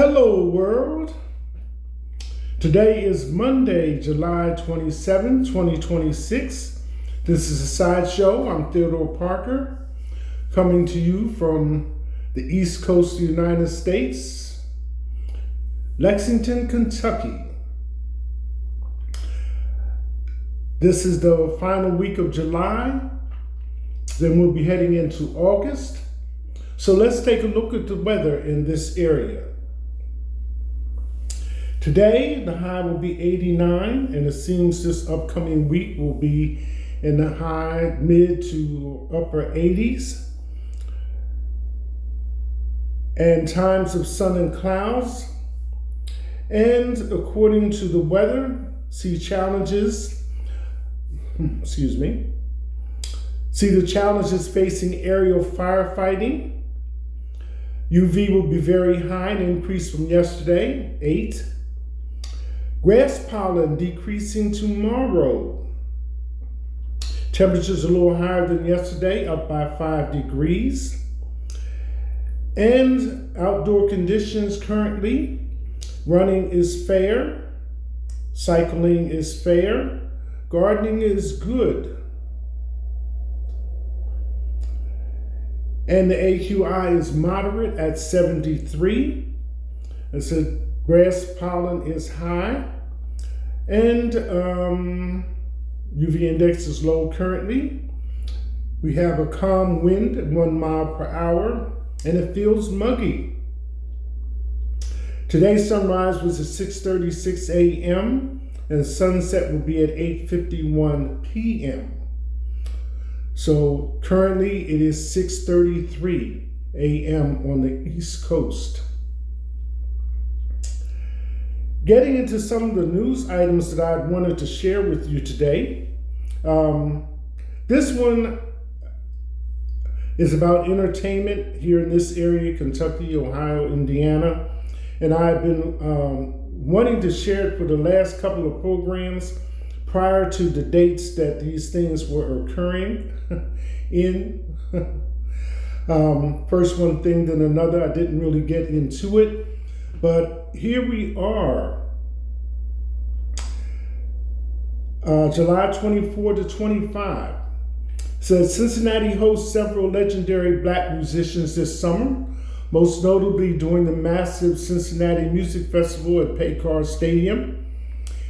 Hello, world. Today is Monday, July 27, 2026. This is a sideshow. I'm Theodore Parker, coming to you from the East Coast of the United States, Lexington, Kentucky. This is the final week of July. Then we'll be heading into August. So let's take a look at the weather in this area. Today, the high will be 89, and it seems this upcoming week will be in the high, mid to upper 80s. And times of sun and clouds. And according to the weather, see the challenges facing aerial firefighting. UV will be very high and increased from yesterday, 8. Grass pollen decreasing tomorrow. Temperatures a little higher than yesterday, up by 5 degrees. And outdoor conditions currently, running is fair, cycling is fair, gardening is good. And the AQI is moderate at 73. It said grass pollen is high, and UV index is low currently. We have a calm wind at 1 mile per hour, and it feels muggy. Today's sunrise was at 6:36 a.m., and sunset will be at 8:51 p.m. So currently it is 6:33 a.m. on the East Coast. Getting into some of the news items that I wanted to share with you today. This one is about entertainment here in this area, Kentucky, Ohio, Indiana. And I've been wanting to share it for the last couple of programs prior to the dates that these things were occurring in. First one thing, then another. I didn't really get into it. But here we are, July 24 to 25. Says Cincinnati hosts several legendary black musicians this summer, most notably during the massive Cincinnati Music Festival at Paycor Stadium.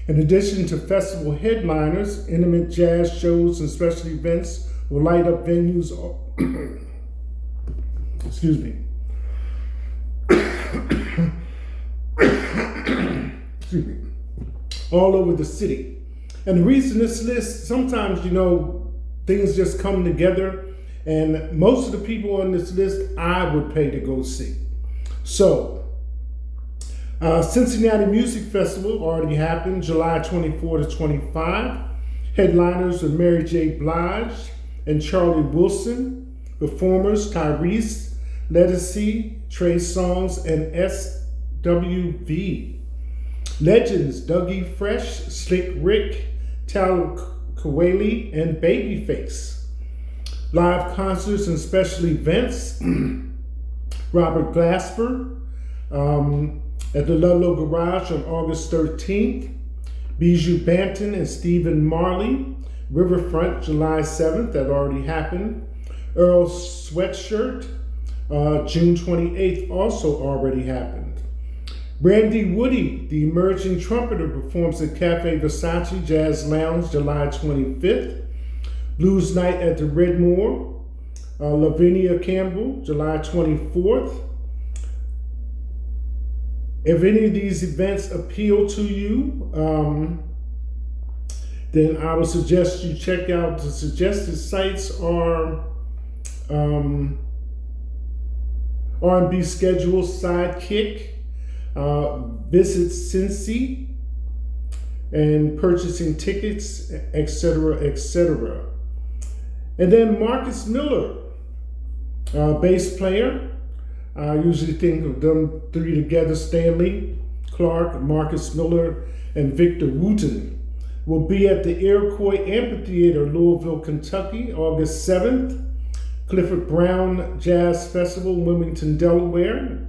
In addition to festival headliners, intimate jazz shows and special events will light up venues all over the city. And the reason this list, sometimes, things just come together, and most of the people on this list I would pay to go see. So, Cincinnati Music Festival already happened, July 24 to 25. Headliners are Mary J. Blige and Charlie Wilson. Performers Tyrese, Ledisi, Trey Songz, and SWV. Legends Dougie Fresh, Slick Rick, Tyler Kawali, and Babyface. Live concerts and special events. Robert Glasper at the Ludlow Garage on August 13th. Bijou Banton and Stephen Marley. Riverfront, July 7th, that already happened. Earl Sweatshirt, June 28th, also already happened. Brandy Woody, the emerging trumpeter, performs at Cafe Versace Jazz Lounge, July 25th. Blues Night at the Redmore. Lavinia Campbell, July 24th. If any of these events appeal to you, then I would suggest you check out the suggested sites are R&B Schedule, Sidekick, Visit Cincy, and purchasing tickets, etc., etc. And then Marcus Miller, bass player. I usually think of them three together, Stanley Clark, Marcus Miller, and Victor Wooten, will be at the Iroquois Amphitheater, Louisville, Kentucky, August 7th. Clifford Brown Jazz Festival, Wilmington, Delaware,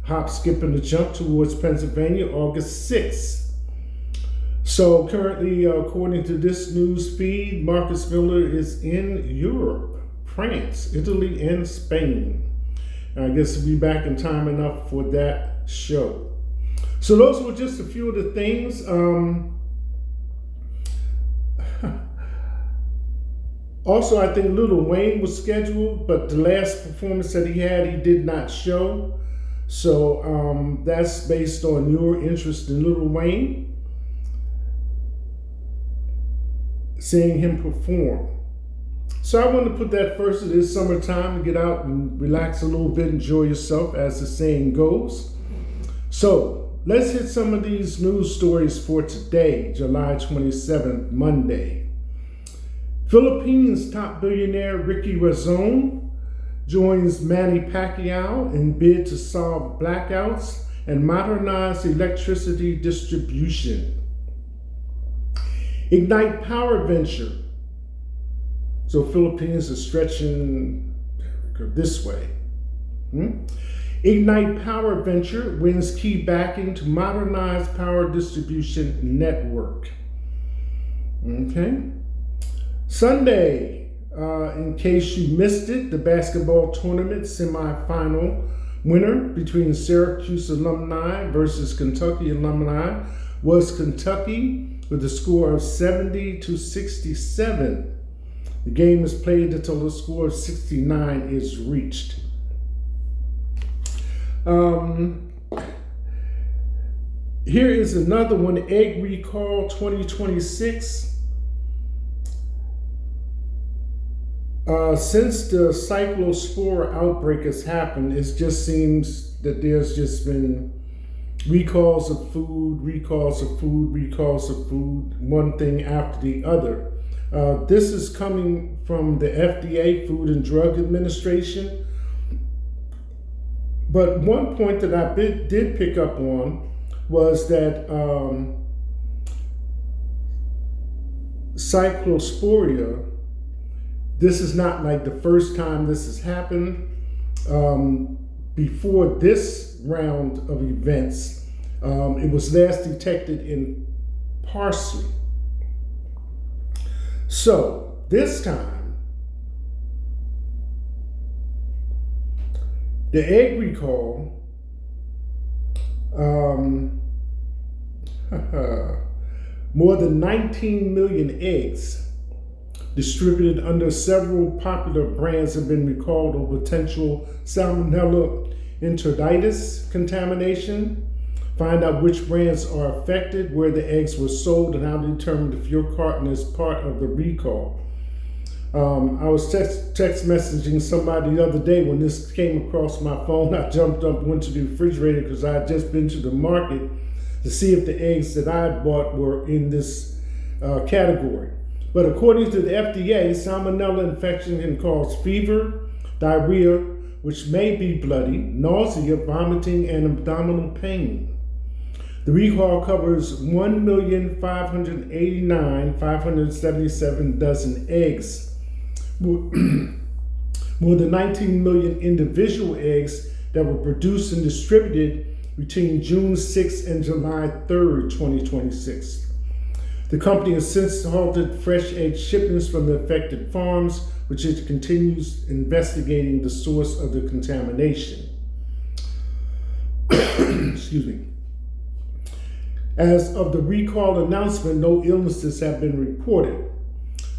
hop, skip, and a jump towards Pennsylvania August 6th. So currently, according to this news feed, Marcus Miller is in Europe, France, Italy, and Spain. I guess he'll be back in time enough for that show. So those were just a few of the things. Also, I think Lil Wayne was scheduled, but the last performance that he had, he did not show. So that's based on your interest in Lil Wayne, seeing him perform. So I want to put that first. It is summertime to get out and relax a little bit, enjoy yourself, as the saying goes. So let's hit some of these news stories for today, July 27th, Monday. Philippines top billionaire Ricky Razon joins Manny Pacquiao in bid to solve blackouts and modernize electricity distribution. Ignite Power Venture. So Philippines is stretching this way. Ignite Power Venture wins key backing to modernize power distribution network. Okay. Sunday, in case you missed it, the basketball tournament semifinal winner between Syracuse alumni versus Kentucky alumni was Kentucky with a score of 70-67. The game is played until the score of 69 is reached. Here is another one, Egg Recall 2026. Since the cyclospora outbreak has happened, it just seems that there's just been recalls of food, one thing after the other. This is coming from the FDA, Food and Drug Administration. But one point that I did pick up on was that cyclospora, this is not like the first time this has happened. Before this round of events, it was last detected in parsley. So this time, the egg recall, more than 19 million eggs distributed under several popular brands have been recalled over potential salmonella enteritis contamination. Find out which brands are affected, where the eggs were sold, and how to determine if your carton is part of the recall. I was text messaging somebody the other day when this came across my phone. I jumped up, went to the refrigerator because I had just been to the market to see if the eggs that I had bought were in this category. But according to the FDA, salmonella infection can cause fever, diarrhea, which may be bloody, nausea, vomiting, and abdominal pain. The recall covers 1,589,577 dozen eggs. More than 19 million individual eggs that were produced and distributed between June 6 and July 3rd, 2026. The company has since halted fresh egg shipments from the affected farms, which it continues investigating the source of the contamination. Excuse me. As of the recall announcement, no illnesses have been reported.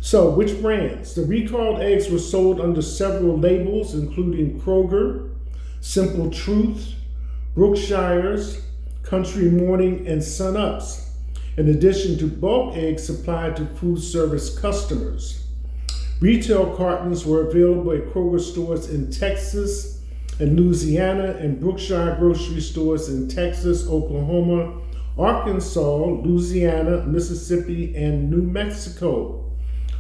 So, which brands? The recalled eggs were sold under several labels, including Kroger, Simple Truth, Brookshire's, Country Morning, and Sun Ups, in addition to bulk eggs supplied to food service customers. Retail cartons were available at Kroger stores in Texas and Louisiana, and Brookshire grocery stores in Texas, Oklahoma, Arkansas, Louisiana, Mississippi, and New Mexico,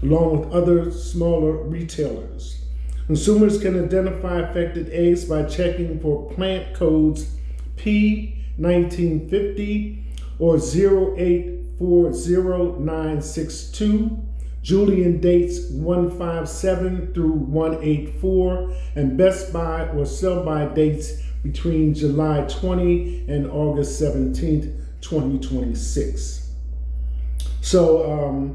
along with other smaller retailers. Consumers can identify affected eggs by checking for plant codes P1950 or 0840962, Julian dates 157 through 184, and Best Buy or sell-by dates between July 20 and August 17th, 2026. So,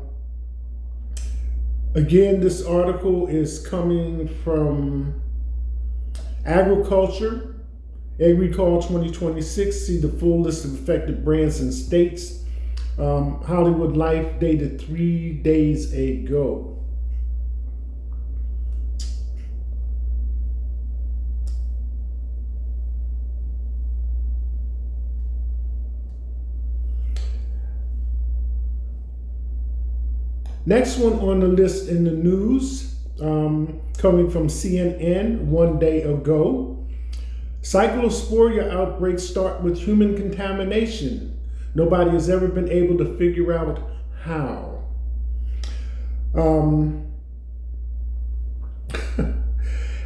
again, this article is coming from Agriculture, AgriCall 2026. See the full list of affected brands and states. Hollywood Life, dated 3 days ago. Next one on the list in the news, coming from CNN 1 day ago. Cyclosporia outbreaks start with human contamination. Nobody has ever been able to figure out how.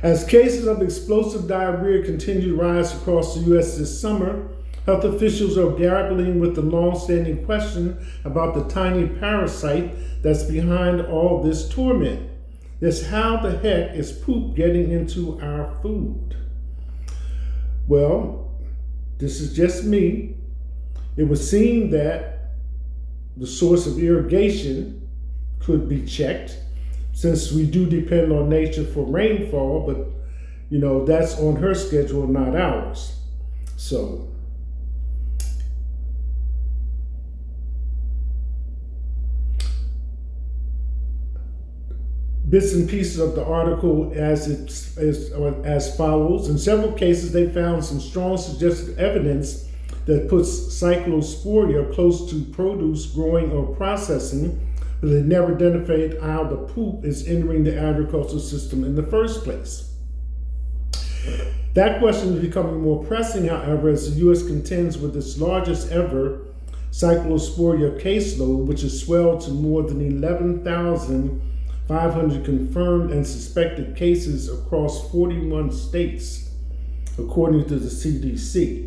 As cases of explosive diarrhea continue to rise across the U.S. this summer, health officials are grappling with the long-standing question about the tiny parasite that's behind all this torment. It's how the heck is poop getting into our food? Well, this is just me. It would seem that the source of irrigation could be checked, since we do depend on nature for rainfall, but that's on her schedule, not ours. So bits and pieces of the article as follows. In several cases, they found some strong suggestive evidence that puts cyclosporia close to produce growing or processing, but they never identified how the poop is entering the agricultural system in the first place. That question is becoming more pressing, however, as the U.S. contends with its largest ever cyclosporia caseload, which has swelled to more than 11,500 confirmed and suspected cases across 41 states, according to the CDC.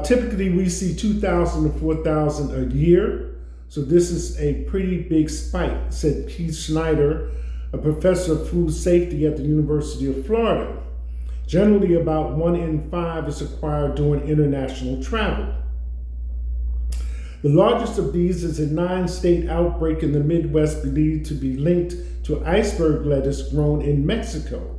Typically, we see 2,000 to 4,000 a year, so this is a pretty big spike, said Keith Snyder, a professor of food safety at the University of Florida. Generally, about 1 in 5 is acquired during international travel. The largest of these is a 9-state outbreak in the Midwest believed to be linked to iceberg lettuce grown in Mexico.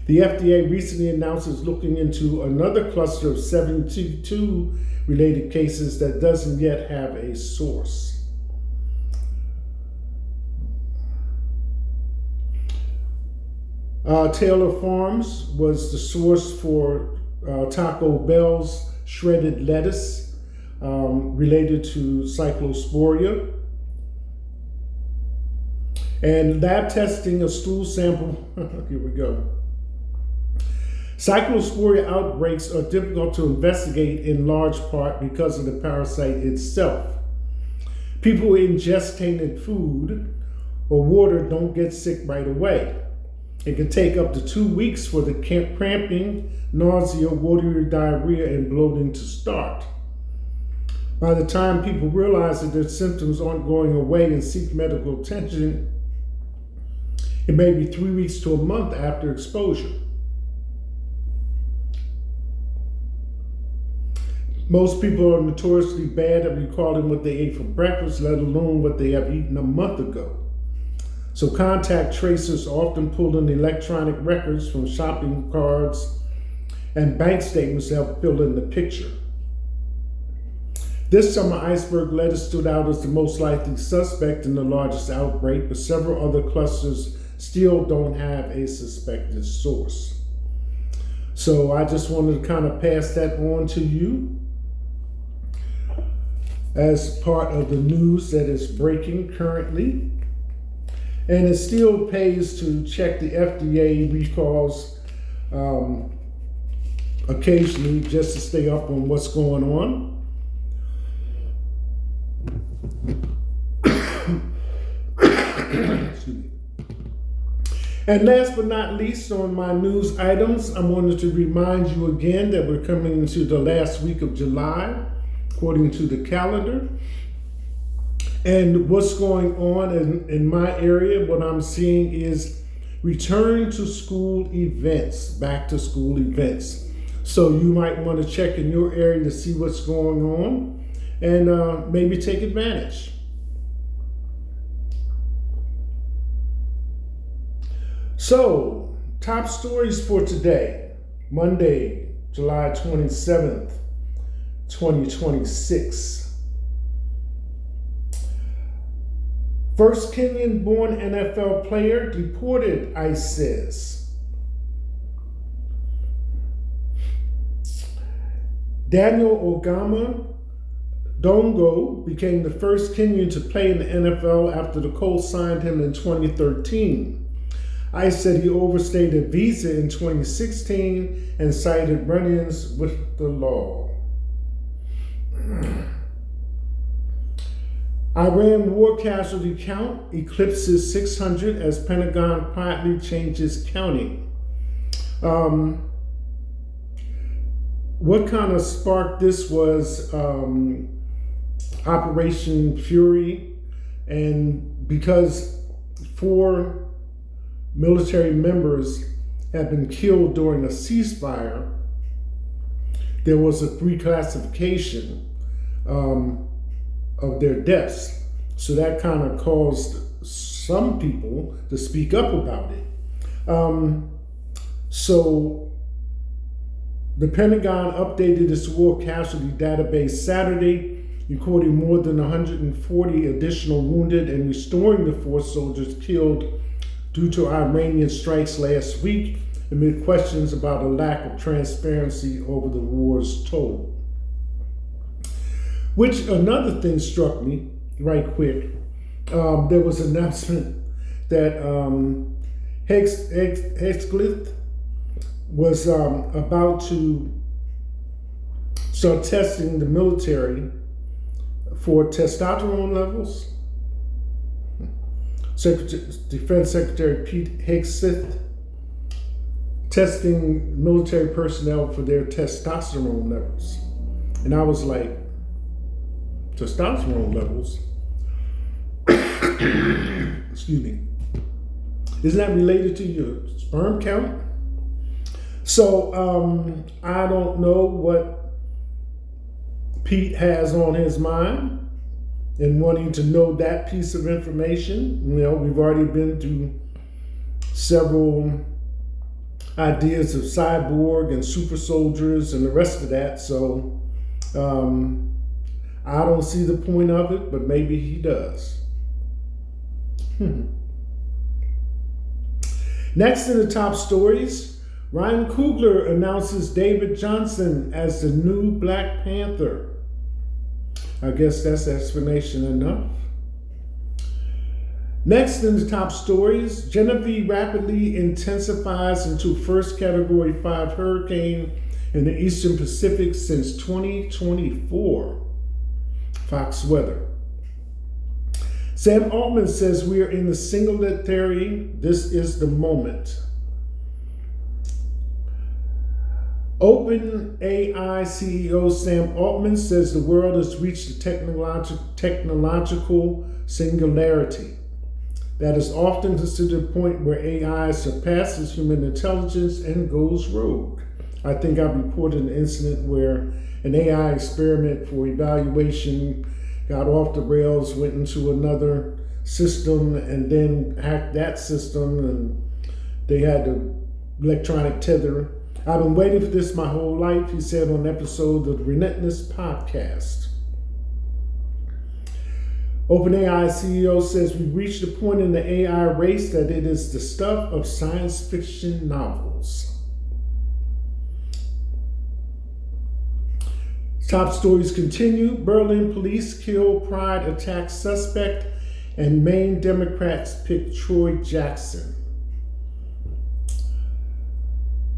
The FDA recently announced it's looking into another cluster of 72 related cases that doesn't yet have a source. Taylor Farms was the source for Taco Bell's shredded lettuce related to cyclosporia. And lab testing a stool sample, here we go. Cyclosporia outbreaks are difficult to investigate in large part because of the parasite itself. People who ingest tainted food or water don't get sick right away. It can take up to 2 weeks for the cramping, nausea, watery diarrhea, and bloating to start. By the time people realize that their symptoms aren't going away and seek medical attention, it may be 3 weeks to a month after exposure. Most people are notoriously bad at recalling what they ate for breakfast, let alone what they have eaten a month ago. So contact tracers often pull in electronic records from shopping cards and bank statements to help fill in the picture. This summer, iceberg lettuce stood out as the most likely suspect in the largest outbreak, but several other clusters still don't have a suspected source. So I just wanted to kind of pass that on to you as part of the news that is breaking currently. And it still pays to check the FDA recalls occasionally just to stay up on what's going on. Excuse me. And last but not least on my news items, I wanted to remind you again that we're coming into the last week of July, according to the calendar. And what's going on in my area, what I'm seeing is return to school events, back to school events. So you might want to check in your area to see what's going on and maybe take advantage. So, top stories for today, Monday, July 27th, 2026. First Kenyan-born NFL player deported, ICE says. Daniel Ogama Dongo became the first Kenyan to play in the NFL after the Colts signed him in 2013. ICE said he overstayed a visa in 2016 and cited run-ins with the law. Iran war casualty count eclipses 600 as Pentagon quietly changes counting. What kind of sparked this was Operation Fury, and because 4 military members had been killed during a ceasefire, there was a reclassification of their deaths. So that kind of caused some people to speak up about it. So the Pentagon updated its war casualty database Saturday, recording more than 140 additional wounded and restoring the 4 soldiers killed due to Iranian strikes last week, amid questions about a lack of transparency over the war's toll. Which, another thing struck me right quick. There was an announcement that Hexglith was about to start testing the military for testosterone levels. Defense Secretary Pete Hegseth testing military personnel for their testosterone levels. And I was like, testosterone levels? Excuse me. Isn't that related to your sperm count? So I don't know what Pete has on his mind and wanting to know that piece of information. You know, we've already been through several ideas of cyborg and super soldiers and the rest of that. So I don't see the point of it, but maybe he does. Next in the top stories, Ryan Coogler announces David Johnson as the new Black Panther. I guess that's explanation enough. Next in the top stories, Genevieve rapidly intensifies into first Category 5 hurricane in the Eastern Pacific since 2024. Fox Weather. Sam Altman says we are in the singularity. This is the moment. OpenAI CEO Sam Altman says the world has reached a technological singularity. That is often considered a point where AI surpasses human intelligence and goes rogue. I think I reported an incident where an AI experiment for evaluation got off the rails, went into another system, and then hacked that system, and they had the electronic tether. I've been waiting for this my whole life, he said on an episode of the Relentless podcast. OpenAI CEO says we've reached a point in the AI race that it is the stuff of science fiction novels. Top stories continue. Berlin police kill Pride attack suspect, and Maine Democrats pick Troy Jackson.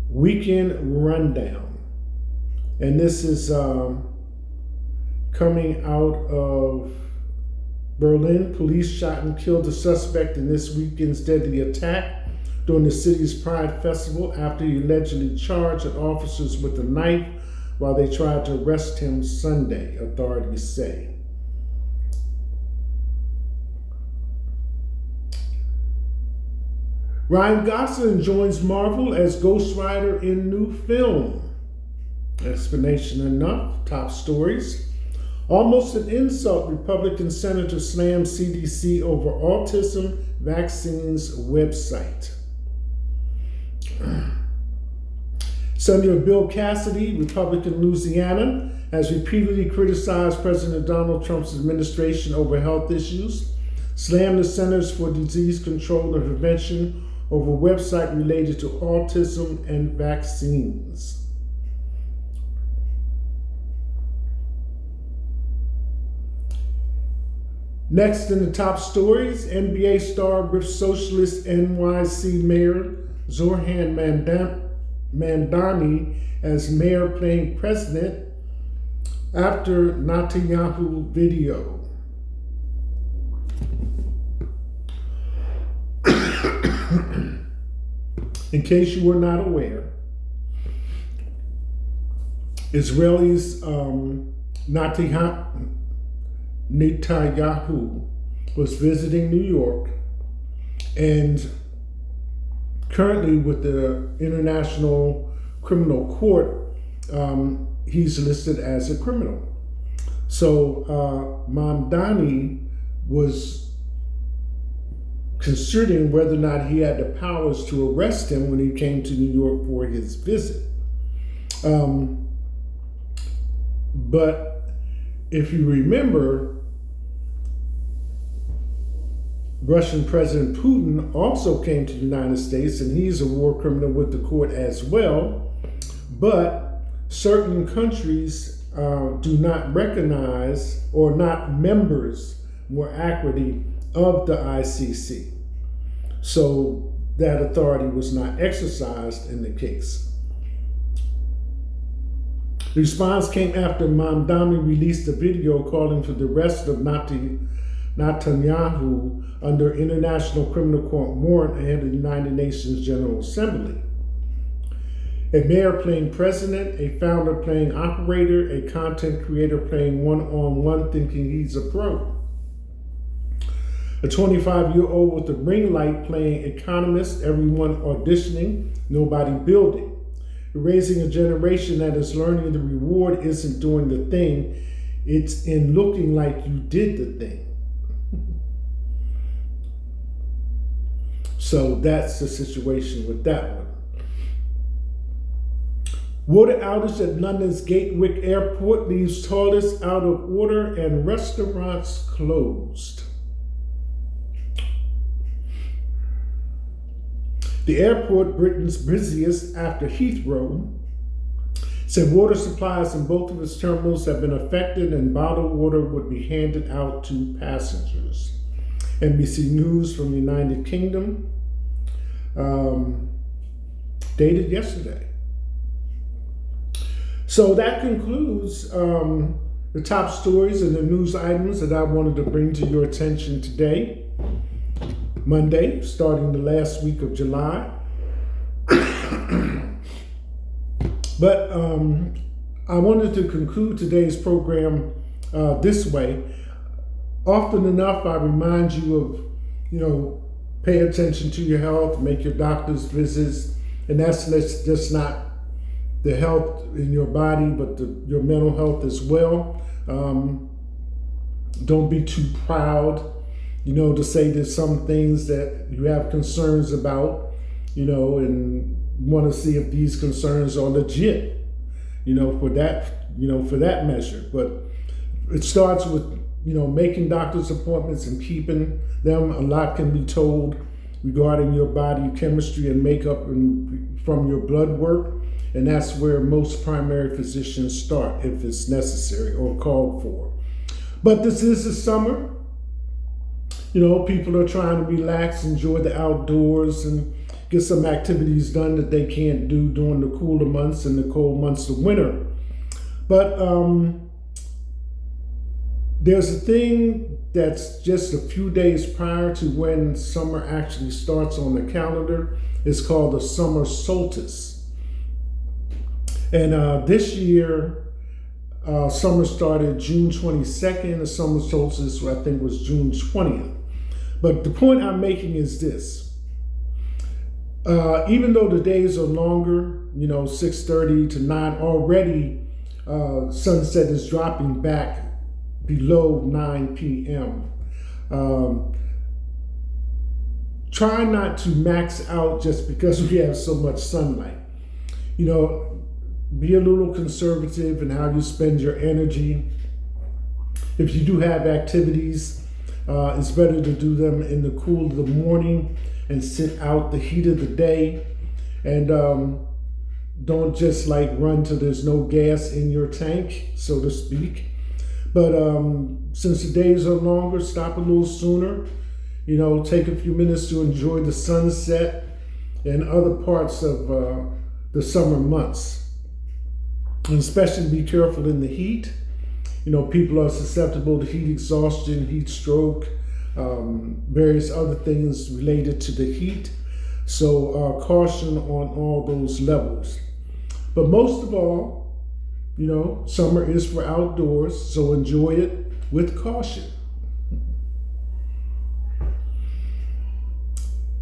Weekend rundown. And this is coming out of Berlin. Police shot and killed a suspect in this weekend's deadly attack during the city's Pride Festival after he allegedly charged at officers with a knife while they tried to arrest him Sunday, authorities say. Ryan Gosling joins Marvel as Ghost Rider in new film. Explanation enough. Top stories. Almost an insult. Republican Senator slams CDC over autism vaccines website. Senator Bill Cassidy, Republican Louisiana, has repeatedly criticized President Donald Trump's administration over health issues, slammed the Centers for Disease Control and Prevention over a website related to autism and vaccines. Next in the top stories, NBA star with socialist NYC Mayor Zoran Mandani as mayor playing president after Netanyahu video. In case you were not aware, Israelis Netanyahu was visiting New York, and currently with the International Criminal Court, he's listed as a criminal. So Mamdani was considering whether or not he had the powers to arrest him when he came to New York for his visit. But if you remember, Russian President Putin also came to the United States, and he's a war criminal with the court as well. But certain countries do not recognize, or not members, more accurately, of the ICC. So that authority was not exercised in the case. The response came after Mamdani released a video calling for the arrest of Netanyahu under International Criminal Court warrant ahead of the United Nations General Assembly. A mayor playing president, a founder playing operator, a content creator playing one-on-one thinking he's a pro. A 25-year-old with a ring light playing economist, everyone auditioning, nobody building. Raising a generation that is learning the reward isn't doing the thing, it's in looking like you did the thing. So that's the situation with that one. Water outage at London's Gatwick Airport leaves toilets out of order and restaurants closed. The airport, Britain's busiest after Heathrow, said water supplies in both of its terminals have been affected and bottled water would be handed out to passengers. NBC News from the United Kingdom, dated yesterday. So that concludes the top stories and the news items that I wanted to bring to your attention today. Monday, starting the last week of July. But I wanted to conclude today's program this way. Often enough, I remind you of, pay attention to your health, make your doctor's visits, and that's just not the health in your body, but your mental health as well. Don't be too proud, to say there's some things that you have concerns about, and want to see if these concerns are legit, for that measure. But it starts with, making doctor's appointments and keeping them. A lot can be told regarding your body chemistry and makeup and from your blood work. And that's where most primary physicians start if it's necessary or called for. But this is the summer. People are trying to relax, enjoy the outdoors, and get some activities done that they can't do during the cooler months and the cold months of winter. But there's a thing that's just a few days prior to when summer actually starts on the calendar. It's called the summer solstice. And this year, summer started June 22nd. The summer solstice, I think, was June 20th. But the point I'm making is this. Even though the days are longer, 6:30 to 9, already sunset is dropping back below 9 p.m. Try not to max out just because we have so much sunlight. Be a little conservative in how you spend your energy. If you do have activities, it's better to do them in the cool of the morning and sit out the heat of the day. And don't just run till there's no gas in your tank, so to speak. But since the days are longer, stop a little sooner. Take a few minutes to enjoy the sunset and other parts of the summer months. And especially be careful in the heat. People are susceptible to heat exhaustion, heat stroke, various other things related to the heat. So caution on all those levels. But most of all, summer is for outdoors, so enjoy it with caution.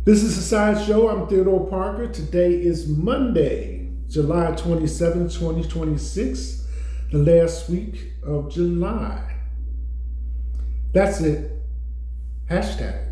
This is a Side Show. I'm Theodore Parker. Today is Monday, July 27, 2026, the last week of July. That's it. Hashtag.